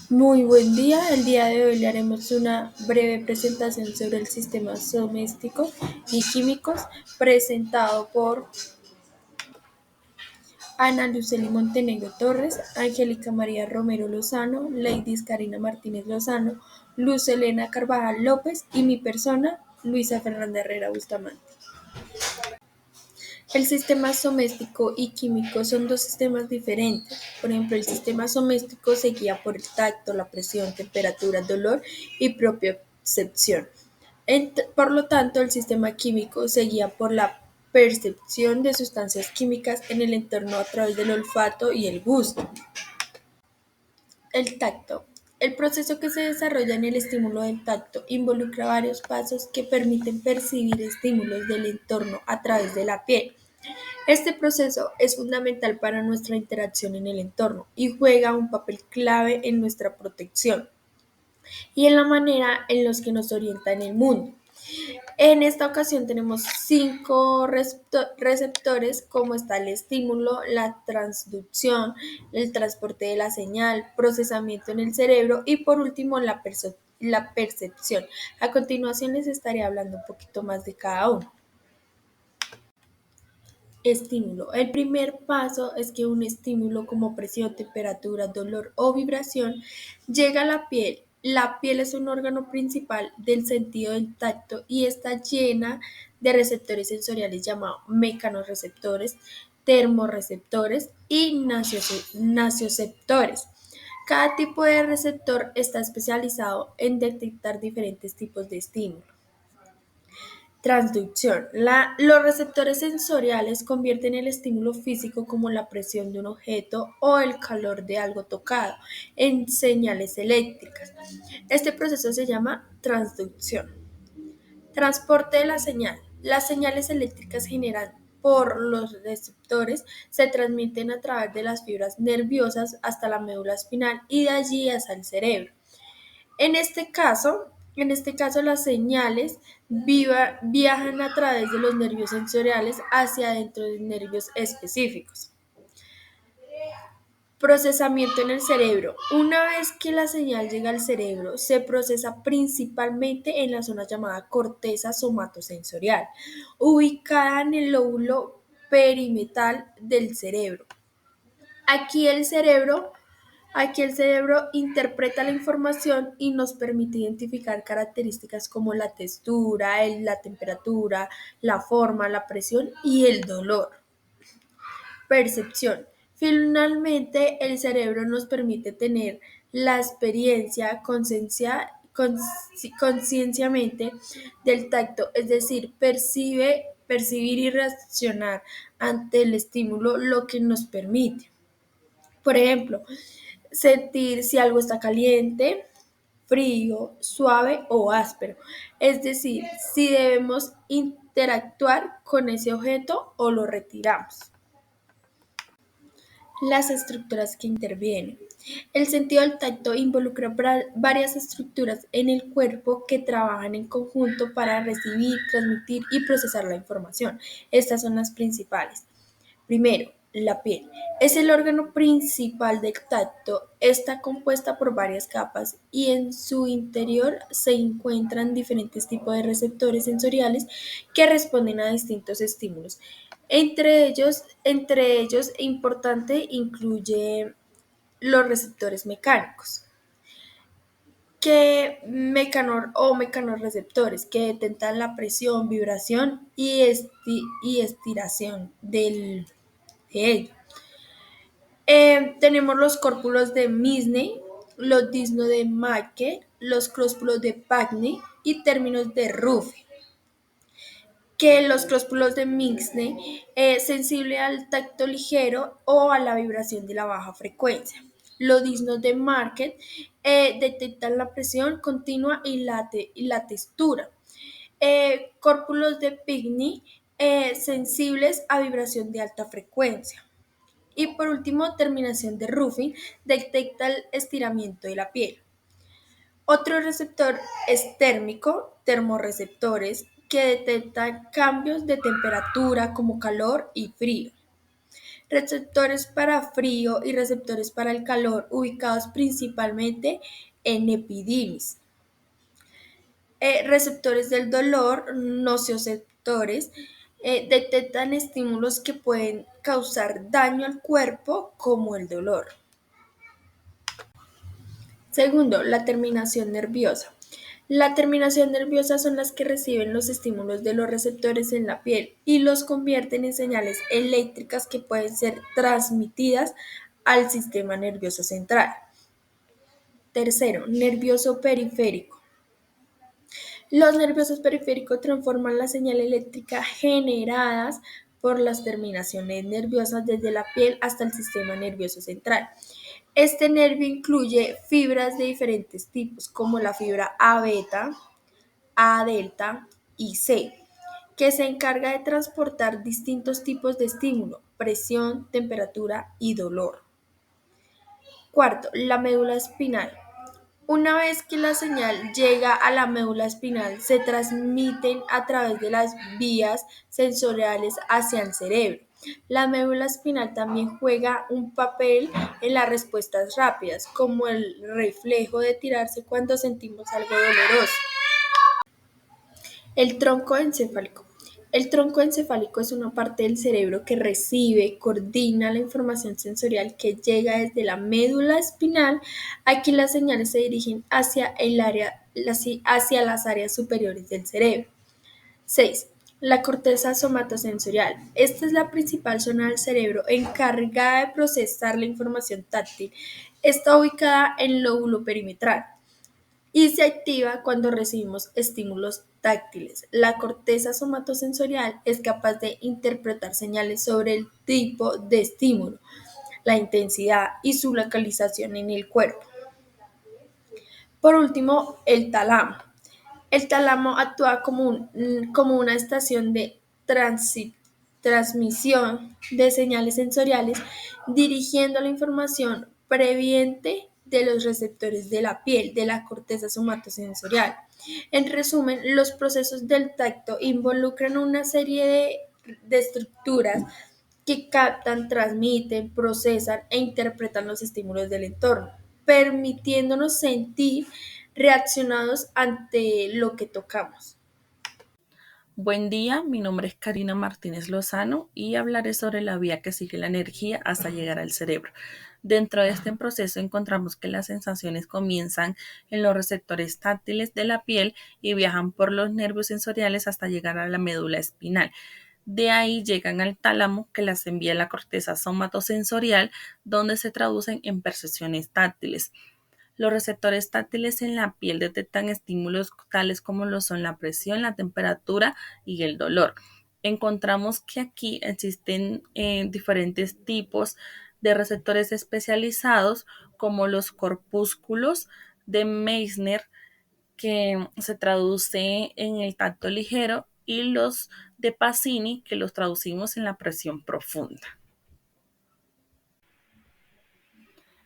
Muy buen día. El día de hoy le haremos una breve presentación sobre el sistema doméstico y químicos presentado por Ana Lucely Montenegro Torres, Angélica María Romero Lozano, Leidis Karina Martínez Lozano, Luz Elena Carvajal López y mi persona, Luisa Fernanda Herrera Bustamante. El sistema doméstico y químico son dos sistemas diferentes. Por ejemplo, el sistema doméstico se guía por el tacto, la presión, temperatura, dolor y propiocepción. Por lo tanto, el sistema químico se guía por la percepción de sustancias químicas en el entorno a través del olfato y el gusto. El tacto. El proceso que se desarrolla en el estímulo del tacto involucra varios pasos que permiten percibir estímulos del entorno a través de la piel. Este proceso es fundamental para nuestra interacción en el entorno y juega un papel clave en nuestra protección y en la manera en la que nos orienta en el mundo. En esta ocasión tenemos 5 receptores, como está el estímulo, la transducción, el transporte de la señal, procesamiento en el cerebro y por último la percepción. A continuación les estaré hablando un poquito más de cada uno. Estímulo. El primer paso es que un estímulo como presión, temperatura, dolor o vibración llega a la piel. La piel es un órgano principal del sentido del tacto y está llena de receptores sensoriales llamados mecanorreceptores, termorreceptores y nocioceptores. Cada tipo de receptor está especializado en detectar diferentes tipos de estímulos. Transducción. Los receptores sensoriales convierten el estímulo físico como la presión de un objeto o el calor de algo tocado en señales eléctricas. Este proceso se llama transducción. Transporte de la señal. Las señales eléctricas generadas por los receptores se transmiten a través de las fibras nerviosas hasta la médula espinal y de allí hasta el cerebro. En este caso, las señales viajan a través de los nervios sensoriales hacia adentro de nervios específicos. Procesamiento en el cerebro. Una vez que la señal llega al cerebro, se procesa principalmente en la zona llamada corteza somatosensorial, ubicada en el lóbulo perimetral del cerebro. Aquí el cerebro Aquí el cerebro interpreta la información y nos permite identificar características como la textura, la temperatura, la forma, la presión y el dolor. Percepción. Finalmente, el cerebro nos permite tener la experiencia conscienciamente del tacto, es decir, percibir y reaccionar ante el estímulo, lo que nos permite. Por ejemplo, sentir si algo está caliente, frío, suave o áspero. Es decir, si debemos interactuar con ese objeto o lo retiramos. Las estructuras que intervienen. El sentido del tacto involucra varias estructuras en el cuerpo que trabajan en conjunto para recibir, transmitir y procesar la información. Estas son las principales. Primero, la piel. Es el órgano principal del tacto. Está compuesta por varias capas y en su interior se encuentran diferentes tipos de receptores sensoriales que responden a distintos estímulos. Entre ellos importante incluye los receptores mecánicos mecanorreceptores que detectan la presión, vibración y estiración de ello. Tenemos los córpulos de Misne, los disnos de Mecke, los cróspulos de Pagny y términos de Ruffin. Que los cróspulos de Misne es sensible al tacto ligero o a la vibración de la baja frecuencia. Los disnos de Mecke detectan la presión continua y la textura. Córpulos de Pagny sensibles a vibración de alta frecuencia. Y por último, terminación de Ruffin detecta el estiramiento de la piel. Otro receptor es térmico, termorreceptores, que detectan cambios de temperatura como calor y frío. receptores para frío y receptores para el calor ubicados principalmente en epidimis. Receptores del dolor, nociceptores, detectan estímulos que pueden causar daño al cuerpo como el dolor. Segundo, la terminación nerviosa. La terminación nerviosa son las que reciben los estímulos de los receptores en la piel y los convierten en señales eléctricas que pueden ser transmitidas al sistema nervioso central. Tercero, nervioso periférico. Los nerviosos periféricos transforman la señal eléctrica generadas por las terminaciones nerviosas desde la piel hasta el sistema nervioso central. Este nervio incluye fibras de diferentes tipos, como la fibra A beta, A delta y C, que se encarga de transportar distintos tipos de estímulo, presión, temperatura y dolor. Cuarto, la médula espinal. Una vez que la señal llega a la médula espinal, se transmiten a través de las vías sensoriales hacia el cerebro. La médula espinal también juega un papel en las respuestas rápidas, como el reflejo de tirarse cuando sentimos algo doloroso. El tronco encefálico. El tronco encefálico es una parte del cerebro que recibe, coordina la información sensorial que llega desde la médula espinal. Aquí las señales se dirigen hacia las áreas superiores del cerebro. 6. La corteza somatosensorial. Esta es la principal zona del cerebro encargada de procesar la información táctil. Está ubicada en el lóbulo perimetral y se activa cuando recibimos estímulos táctiles. La corteza somatosensorial es capaz de interpretar señales sobre el tipo de estímulo, la intensidad y su localización en el cuerpo. Por último, el tálamo. El tálamo actúa como una estación de transmisión de señales sensoriales, dirigiendo la información previente de los receptores de la piel, de la corteza somatosensorial. En resumen, los procesos del tacto involucran una serie de estructuras que captan, transmiten, procesan e interpretan los estímulos del entorno, permitiéndonos sentir reaccionados ante lo que tocamos. Buen día, mi nombre es Karina Martínez Lozano y hablaré sobre la vía que sigue la energía hasta llegar al cerebro. Dentro de este proceso encontramos que las sensaciones comienzan en los receptores táctiles de la piel y viajan por los nervios sensoriales hasta llegar a la médula espinal. De ahí llegan al tálamo, que las envía a la corteza somatosensorial, donde se traducen en percepciones táctiles. Los receptores táctiles en la piel detectan estímulos tales como lo son la presión, la temperatura y el dolor. Encontramos que aquí existen diferentes tipos de receptores especializados, como los corpúsculos de Meissner, que se traduce en el tacto ligero, y los de Pacini, que los traducimos en la presión profunda.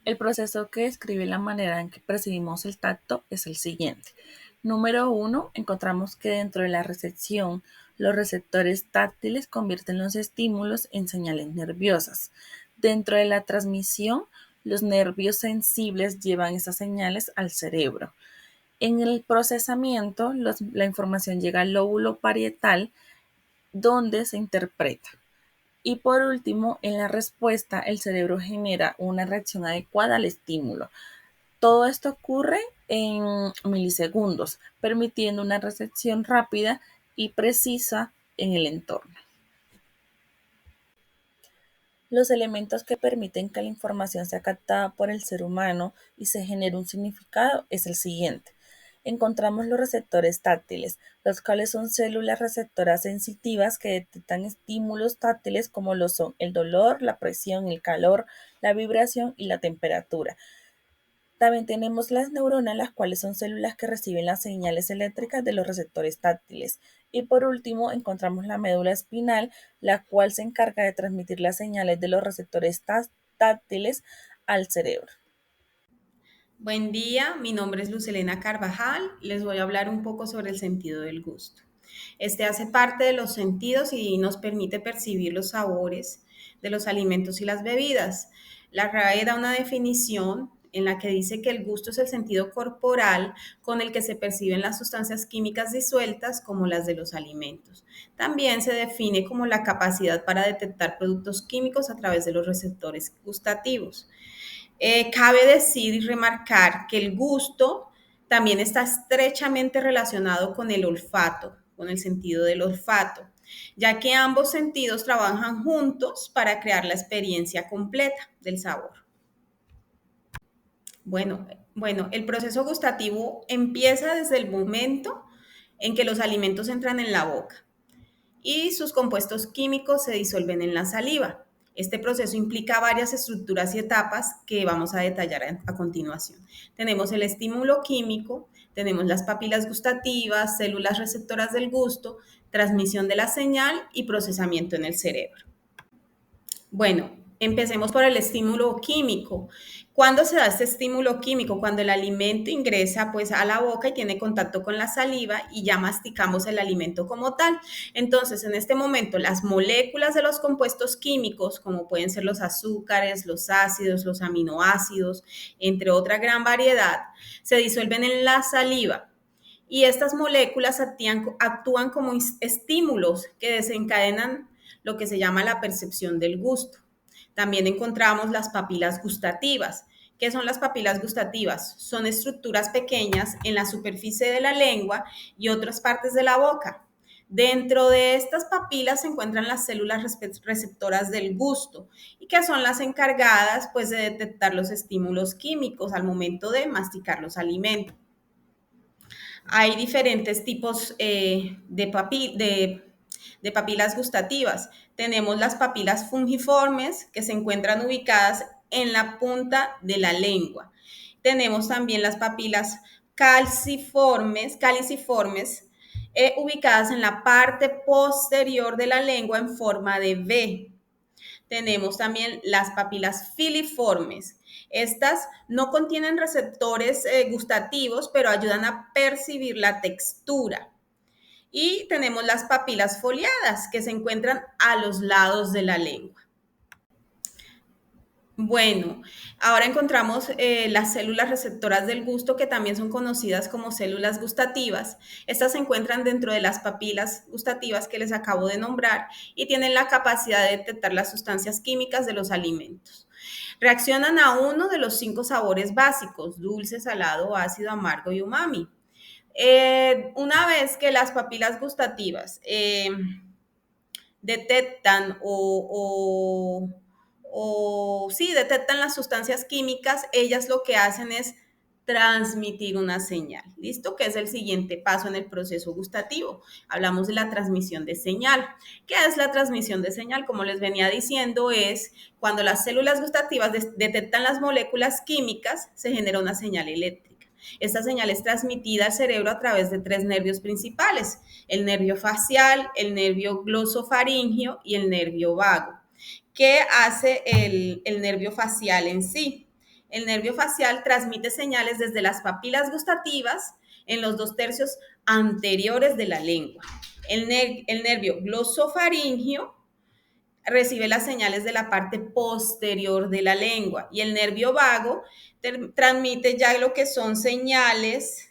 El proceso que describe la manera en que percibimos el tacto es el siguiente. Número 1, encontramos que dentro de la recepción, los receptores táctiles convierten los estímulos en señales nerviosas. Dentro de la transmisión, los nervios sensibles llevan esas señales al cerebro. En el procesamiento, la información llega al lóbulo parietal, donde se interpreta. Y por último, en la respuesta, el cerebro genera una reacción adecuada al estímulo. Todo esto ocurre en milisegundos, permitiendo una recepción rápida y precisa en el entorno. Los elementos que permiten que la información sea captada por el ser humano y se genere un significado es el siguiente. Encontramos los receptores táctiles, los cuales son células receptoras sensitivas que detectan estímulos táctiles como lo son el dolor, la presión, el calor, la vibración y la temperatura. También tenemos las neuronas, las cuales son células que reciben las señales eléctricas de los receptores táctiles. Y por último, encontramos la médula espinal, la cual se encarga de transmitir las señales de los receptores táctiles al cerebro. Buen día, mi nombre es Lucelena Carvajal. Les voy a hablar un poco sobre el sentido del gusto. Este hace parte de los sentidos y nos permite percibir los sabores, de los alimentos y las bebidas. La RAE da una definición en la que dice que el gusto es el sentido corporal con el que se perciben las sustancias químicas disueltas como las de los alimentos. También se define como la capacidad para detectar productos químicos a través de los receptores gustativos. Cabe decir y remarcar que el gusto también está estrechamente relacionado con el olfato, con el sentido del olfato, ya que ambos sentidos trabajan juntos para crear la experiencia completa del sabor. Bueno, el proceso gustativo empieza desde el momento en que los alimentos entran en la boca y sus compuestos químicos se disuelven en la saliva. Este proceso implica varias estructuras y etapas que vamos a detallar a continuación. Tenemos el estímulo químico, tenemos las papilas gustativas, células receptoras del gusto, transmisión de la señal y procesamiento en el cerebro. Bueno, empecemos por el estímulo químico. ¿Cuándo se da este estímulo químico? Cuando el alimento ingresa pues a la boca y tiene contacto con la saliva y ya masticamos el alimento como tal. Entonces, en este momento, las moléculas de los compuestos químicos, como pueden ser los azúcares, los ácidos, los aminoácidos, entre otra gran variedad, se disuelven en la saliva. Y estas moléculas actúan como estímulos que desencadenan lo que se llama la percepción del gusto. También encontramos las papilas gustativas. ¿Qué son las papilas gustativas? Son estructuras pequeñas en la superficie de la lengua y otras partes de la boca. Dentro de estas papilas se encuentran las células receptoras del gusto y que son las encargadas pues, de detectar los estímulos químicos al momento de masticar los alimentos. Hay diferentes tipos de papilas gustativas. Tenemos las papilas fungiformes que se encuentran ubicadas en la punta de la lengua. Tenemos también las papilas caliciformes, ubicadas en la parte posterior de la lengua en forma de V. Tenemos también las papilas filiformes. Estas no contienen receptores gustativos, pero ayudan a percibir la textura. Y tenemos las papilas foliadas, que se encuentran a los lados de la lengua. Bueno, ahora encontramos las células receptoras del gusto, que también son conocidas como células gustativas. Estas se encuentran dentro de las papilas gustativas que les acabo de nombrar y tienen la capacidad de detectar las sustancias químicas de los alimentos. Reaccionan a uno de los 5 sabores básicos: dulce, salado, ácido, amargo y umami. Una vez que las papilas gustativas detectan detectan las sustancias químicas, ellas lo que hacen es transmitir una señal. ¿Listo? Que es el siguiente paso en el proceso gustativo. Hablamos de la transmisión de señal. ¿Qué es la transmisión de señal? Como les venía diciendo, es cuando las células gustativas detectan las moléculas químicas, se genera una señal eléctrica. Esta señal es transmitida al cerebro a través de 3 nervios principales: el nervio facial, el nervio glosofaringeo y el nervio vago. ¿Qué hace el nervio facial en sí? El nervio facial transmite señales desde las papilas gustativas en los 2/3 anteriores de la lengua. El nervio glosofaringeo recibe las señales de la parte posterior de la lengua y el nervio vago transmite ya lo que son señales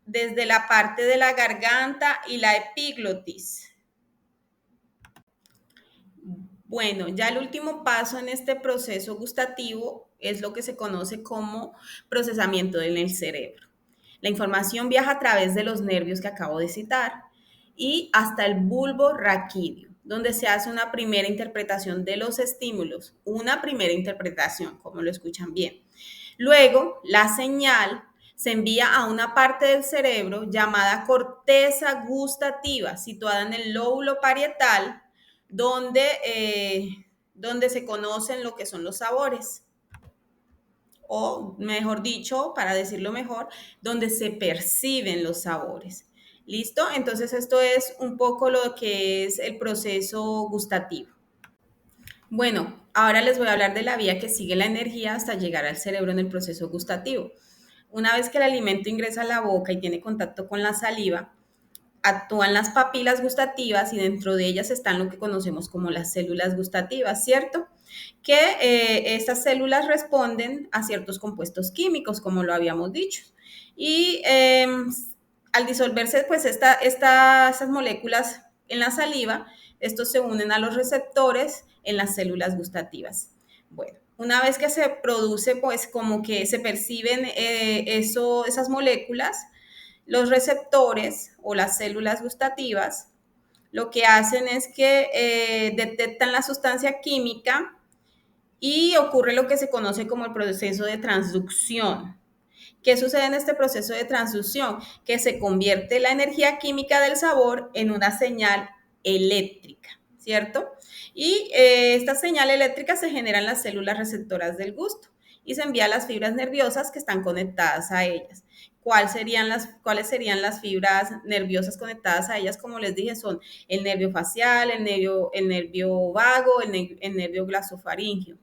desde la parte de la garganta y la epiglotis. Bueno, ya el último paso en este proceso gustativo es lo que se conoce como procesamiento en el cerebro. La información viaja a través de los nervios que acabo de citar y hasta el bulbo raquídeo, donde se hace una primera interpretación de los estímulos, una primera interpretación, como lo escuchan bien. Luego, la señal se envía a una parte del cerebro llamada corteza gustativa, situada en el lóbulo parietal, donde se conocen lo que son los sabores. O mejor dicho, para decirlo mejor, donde se perciben los sabores. ¿Listo? Entonces esto es un poco lo que es el proceso gustativo. Bueno, ahora les voy a hablar de la vía que sigue la energía hasta llegar al cerebro en el proceso gustativo. Una vez que el alimento ingresa a la boca y tiene contacto con la saliva, actúan las papilas gustativas y dentro de ellas están lo que conocemos como las células gustativas, ¿cierto? Que estas células responden a ciertos compuestos químicos, como lo habíamos dicho. Y al disolverse, pues, estas moléculas en la saliva, estos se unen a los receptores en las células gustativas. Bueno, una vez que se produce, pues, como que se perciben esas moléculas, los receptores o las células gustativas lo que hacen es que detectan la sustancia química y ocurre lo que se conoce como el proceso de transducción. ¿Qué sucede en este proceso de transducción? Que se convierte la energía química del sabor en una señal eléctrica, ¿cierto? Y esta señal eléctrica se genera en las células receptoras del gusto y se envía a las fibras nerviosas que están conectadas a ellas. ¿Cuáles serían las fibras nerviosas conectadas a ellas? Como les dije, son el nervio facial, el nervio vago, el nervio glosofaríngeo.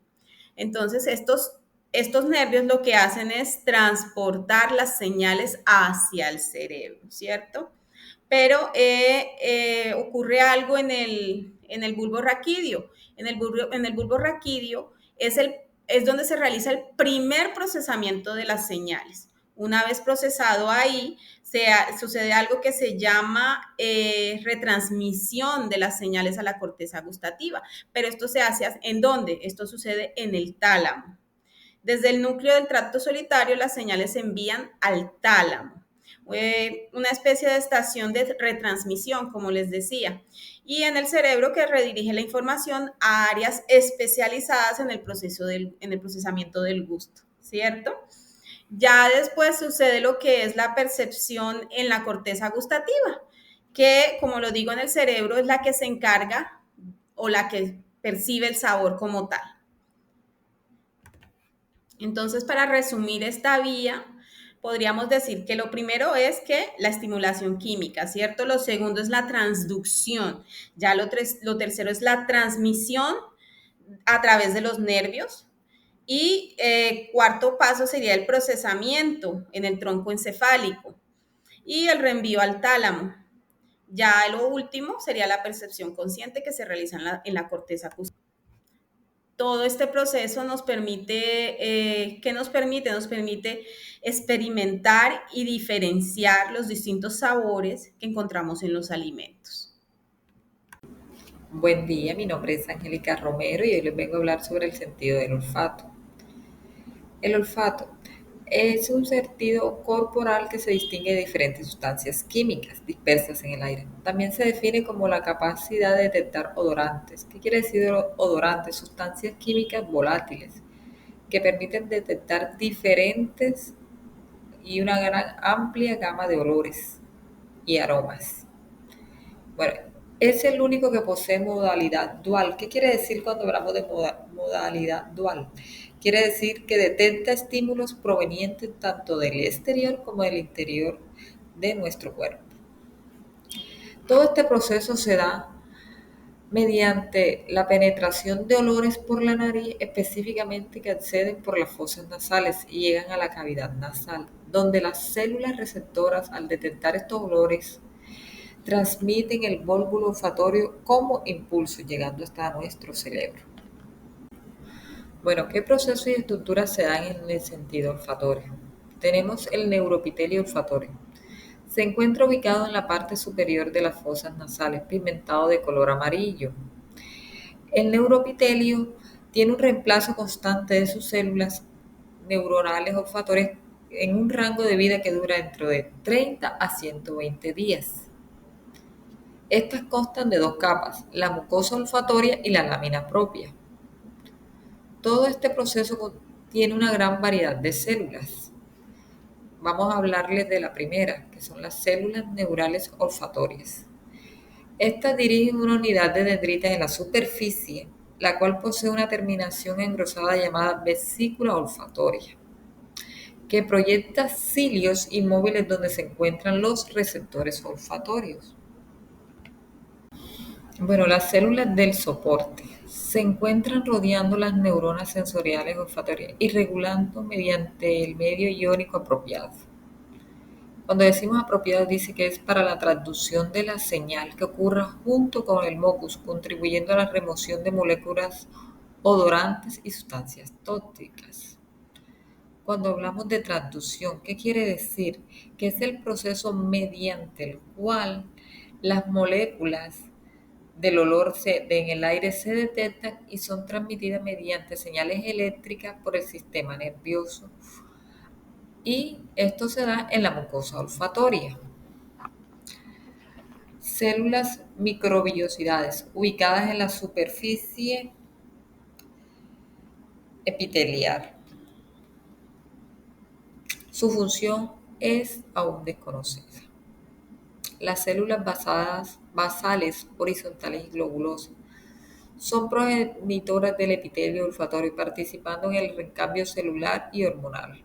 Entonces, estos nervios lo que hacen es transportar las señales hacia el cerebro, ¿cierto? Pero ocurre algo en el bulbo raquídeo. En el bulbo raquídeo es donde se realiza el primer procesamiento de las señales. Una vez procesado ahí, sucede algo que se llama retransmisión de las señales a la corteza gustativa. Pero esto se hace ¿en dónde? Esto sucede en el tálamo. Desde el núcleo del tracto solitario, las señales se envían al tálamo, una especie de estación de retransmisión, como les decía, y en el cerebro que redirige la información a áreas especializadas en el procesamiento del gusto, ¿cierto? Ya después sucede lo que es la percepción en la corteza gustativa, que, como lo digo, en el cerebro es la que se encarga o la que percibe el sabor como tal. Entonces, para resumir esta vía, podríamos decir que lo primero es que la estimulación química, ¿cierto? Lo segundo es la transducción. Ya lo tercero es la transmisión a través de los nervios. Y cuarto paso sería el procesamiento en el tronco encefálico y el reenvío al tálamo. Ya lo último sería la percepción consciente que se realiza en la corteza acústica. Todo este proceso nos permite, ¿qué nos permite? Nos permite experimentar y diferenciar los distintos sabores que encontramos en los alimentos. Buen día, mi nombre es Angélica Romero y hoy les vengo a hablar sobre el sentido del olfato. El olfato es un sentido corporal que se distingue de diferentes sustancias químicas dispersas en el aire. También se define como la capacidad de detectar odorantes. ¿Qué quiere decir odorantes? Sustancias químicas volátiles que permiten detectar diferentes y una gran amplia gama de olores y aromas. Bueno, es el único que posee modalidad dual. ¿Qué quiere decir cuando hablamos de modalidad dual? Quiere decir que detecta estímulos provenientes tanto del exterior como del interior de nuestro cuerpo. Todo este proceso se da mediante la penetración de olores por la nariz, específicamente que acceden por las fosas nasales y llegan a la cavidad nasal, donde las células receptoras, al detectar estos olores, transmiten el bulbo olfatorio como impulso, llegando hasta nuestro cerebro. Bueno, ¿qué procesos y estructuras se dan en el sentido olfatorio? Tenemos el neuropitelio olfatorio. Se encuentra ubicado en la parte superior de las fosas nasales, pigmentado de color amarillo. El neuropitelio tiene un reemplazo constante de sus células neuronales olfatorias en un rango de vida que dura dentro de 30 a 120 días. Estas constan de dos capas, la mucosa olfatoria y la lámina propia. Todo este proceso tiene una gran variedad de células. Vamos a hablarles de la primera, que son las células neurales olfatorias. Estas dirigen una unidad de dendritas en la superficie, la cual posee una terminación engrosada llamada vesícula olfatoria, que proyecta cilios inmóviles donde se encuentran los receptores olfatorios. Bueno, las células del soporte se encuentran rodeando las neuronas sensoriales olfatorias y regulando mediante el medio iónico apropiado. Cuando decimos apropiado, dice que es para la transducción de la señal que ocurra junto con el mucus, contribuyendo a la remoción de moléculas odorantes y sustancias tóxicas. Cuando hablamos de transducción, ¿qué quiere decir? Que es el proceso mediante el cual las moléculas del olor en el aire se detectan y son transmitidas mediante señales eléctricas por el sistema nervioso. Y esto se da en la mucosa olfatoria. Células microvillosidades ubicadas en la superficie epitelial. Su función es aún desconocida. Las células basales, horizontales y globulosas son progenitoras del epitelio olfatorio, participando en el recambio celular y hormonal.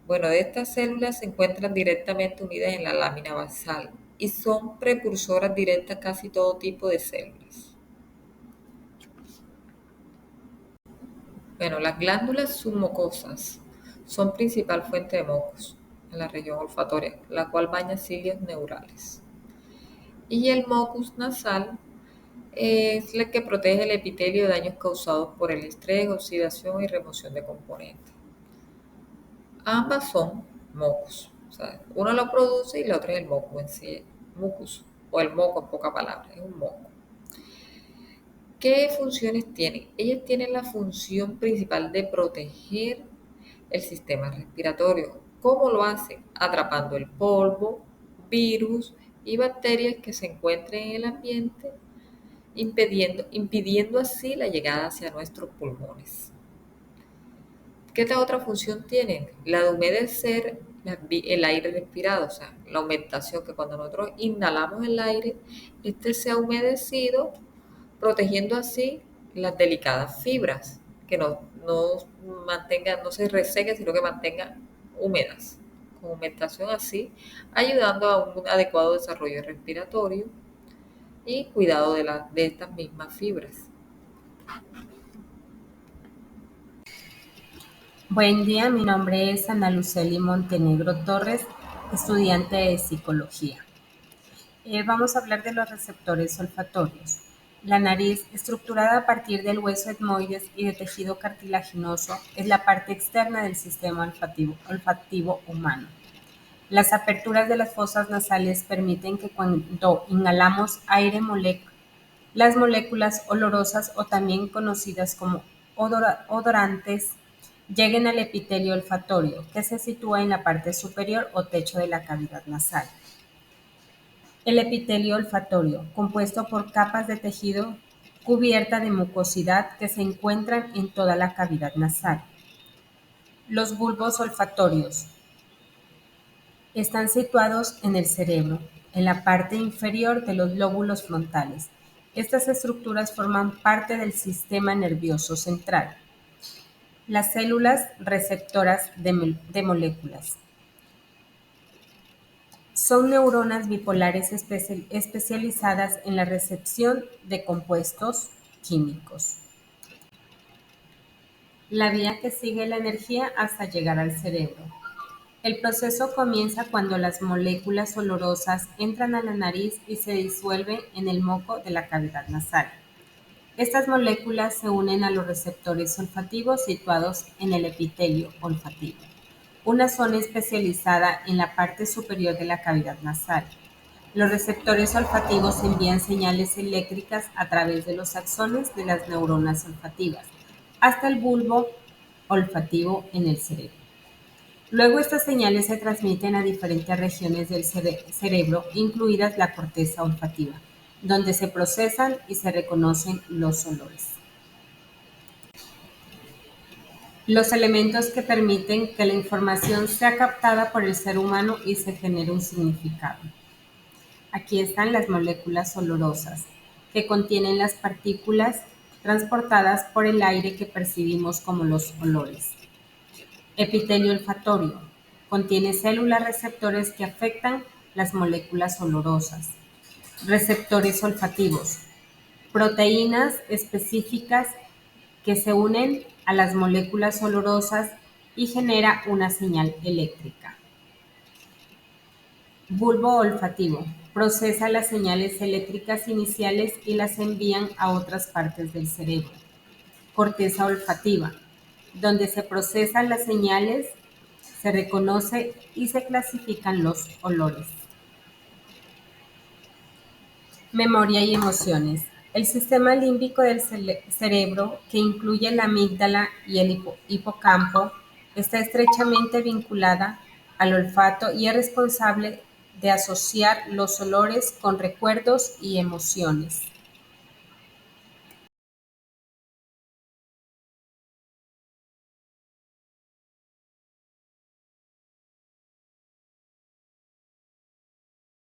Bueno, de estas células se encuentran directamente unidas en la lámina basal y son precursoras directas a casi todo tipo de células. Bueno, las glándulas submucosas son principal fuente de mocos en la región olfatoria, la cual baña cilios neurales. Y el mucus nasal es la que protege el epitelio de daños causados por el estrés, oxidación y remoción de componentes. Ambas son mocos. O sea, uno lo produce y la otra es el moco en sí, mucus, o el moco en pocas palabras, es un moco. ¿Qué funciones tienen? Ellas tienen la función principal de proteger el sistema respiratorio. ¿Cómo lo hacen? Atrapando el polvo, virus y bacterias que se encuentren en el ambiente, impidiendo así la llegada hacia nuestros pulmones. ¿Qué otra función tienen? La de humedecer el aire respirado, o sea, la humectación, que cuando nosotros inhalamos el aire, este se ha humedecido, protegiendo así las delicadas fibras, que no se resequen, sino que mantengan húmedas, con humectación así, ayudando a un adecuado desarrollo respiratorio y cuidado de estas mismas fibras. Buen día, mi nombre es Ana Luceli Montenegro Torres, estudiante de psicología. Vamos a hablar de los receptores olfatorios. La nariz, estructurada a partir del hueso etmoides y de tejido cartilaginoso, es la parte externa del sistema olfativo humano. Las aperturas de las fosas nasales permiten que cuando inhalamos aire las moléculas olorosas o también conocidas como odorantes lleguen al epitelio olfatorio, que se sitúa en la parte superior o techo de la cavidad nasal. El epitelio olfatorio, compuesto por capas de tejido cubierta de mucosidad que se encuentran en toda la cavidad nasal. Los bulbos olfatorios están situados en el cerebro, en la parte inferior de los lóbulos frontales. Estas estructuras forman parte del sistema nervioso central. Las células receptoras de moléculas. Son neuronas bipolares especializadas en la recepción de compuestos químicos. La vía que sigue la energía hasta llegar al cerebro. El proceso comienza cuando las moléculas olorosas entran a la nariz y se disuelven en el moco de la cavidad nasal. Estas moléculas se unen a los receptores olfativos situados en el epitelio olfativo, una zona especializada en la parte superior de la cavidad nasal. Los receptores olfativos envían señales eléctricas a través de los axones de las neuronas olfativas hasta el bulbo olfativo en el cerebro. Luego estas señales se transmiten a diferentes regiones del cerebro, incluidas la corteza olfativa, donde se procesan y se reconocen los olores. Los elementos que permiten que la información sea captada por el ser humano y se genere un significado. Aquí están las moléculas olorosas, que contienen las partículas transportadas por el aire que percibimos como los olores. Epitelio olfatorio. Contiene células receptores que afectan las moléculas olorosas. Receptores olfativos. Proteínas específicas que se unen a las moléculas olorosas y genera una señal eléctrica. Bulbo olfativo. Procesa las señales eléctricas iniciales y las envían a otras partes del cerebro. Corteza olfativa, donde se procesan las señales, se reconoce y se clasifican los olores. Memoria y emociones. El sistema límbico del cerebro, que incluye la amígdala y el hipocampo, está estrechamente vinculada al olfato y es responsable de asociar los olores con recuerdos y emociones.